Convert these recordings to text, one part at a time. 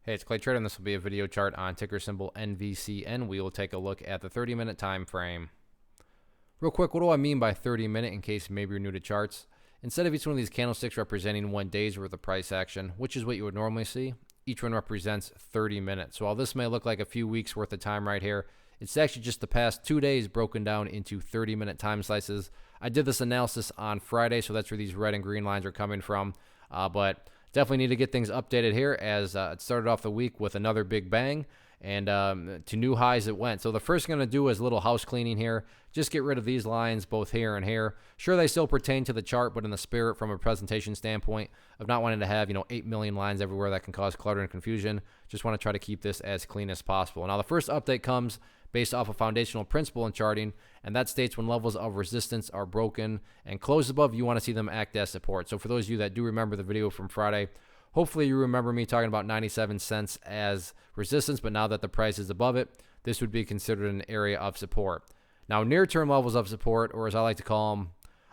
Hey, it's Clay Trader, and this will be a video chart on ticker symbol NVCN. We will take a look at the 30-minute time frame. Real quick, what do I mean by 30-minute in case maybe you're new to charts? Instead of each one of these candlesticks representing 1 day's worth of price action, which is what you would normally see, each one represents 30 minutes. So while this may look like a few weeks worth of time right here, it's actually just the past 2 days broken down into 30-minute time slices. I did this analysis on Friday, so that's where these red and green lines are coming from. But definitely need to get things updated here as it started off the week with another big bang and to new highs it went. So the first thing I'm going to do is a little house cleaning here. Just get rid of these lines both here and here. Sure, they still pertain to the chart, but in the spirit from a presentation standpoint of not wanting to have 8 million lines everywhere that can cause clutter and confusion, just want to try to keep this as clean as possible. Now the first update comes based off a foundational principle in charting, and that states when levels of resistance are broken and close above, you want to see them act as support. So for those of you that do remember the video from Friday, hopefully you remember me talking about 97 cents as resistance, but now that the price is above it, this would be considered an area of support. Now near-term levels of support, or as I like to call them,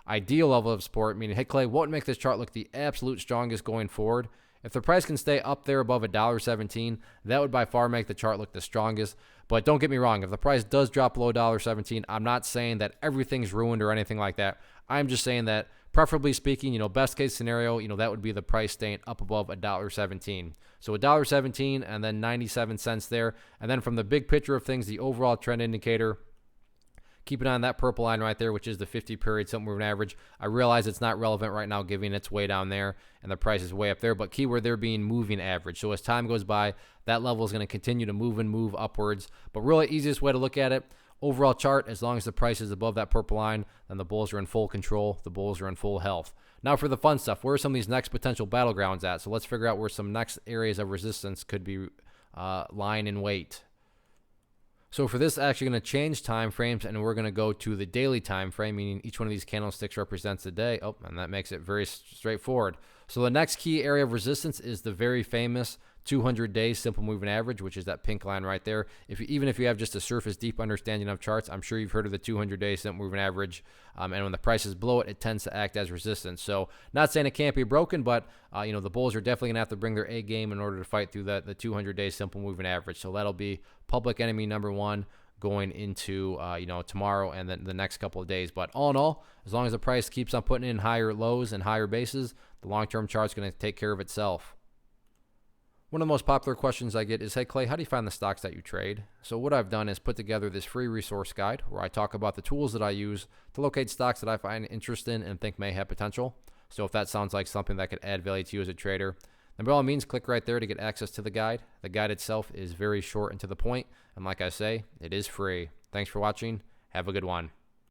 ideal level of support, meaning, hey Clay, what would make this chart look the absolute strongest going forward? If the price can stay up there above $1.17, that would by far make the chart look the strongest. But don't get me wrong, if the price does drop below $1.17, I'm not saying that everything's ruined or anything like that. I'm just saying that, preferably speaking, best case scenario, that would be the price staying up above $1.17. So $1.17 and then 97 cents there. And then from the big picture of things, the overall trend indicator, keep it on that purple line right there, which is the 50-period simple moving average. I realize it's not relevant right now given it's way down there and the price is way up there, but keyword there being moving average. So as time goes by, that level is going to continue to move upwards. But really easiest way to look at it, overall chart, as long as the price is above that purple line, then the bulls are in full control. The bulls are in full health. Now for the fun stuff, where are some of these next potential battlegrounds at? So let's figure out where some next areas of resistance could be lying in wait. So for this, actually going to change time frames, and we're going to go to the daily time frame, meaning each one of these candlesticks represents a day. Oh, and that makes it very straightforward. So the next key area of resistance is the very famous 200-day simple moving average, which is that pink line right there. Even if you have just a surface deep understanding of charts, I'm sure you've heard of the 200-day simple moving average. And when the price is below it, it tends to act as resistance. So not saying it can't be broken, but the bulls are definitely gonna have to bring their A game in order to fight through the 200-day simple moving average. So that'll be public enemy number one going into tomorrow and then the next couple of days. But all in all, as long as the price keeps on putting in higher lows and higher bases, the long-term chart's going to take care of itself. One of the most popular questions I get is, hey Clay, how do you find the stocks that you trade? So what I've done is put together this free resource guide where I talk about the tools that I use to locate stocks that I find interest in and think may have potential. So if that sounds like something that could add value to you as a trader, then by all means, click right there to get access to the guide. The guide itself is very short and to the point, and like I say, it is free. Thanks for watching. Have a good one.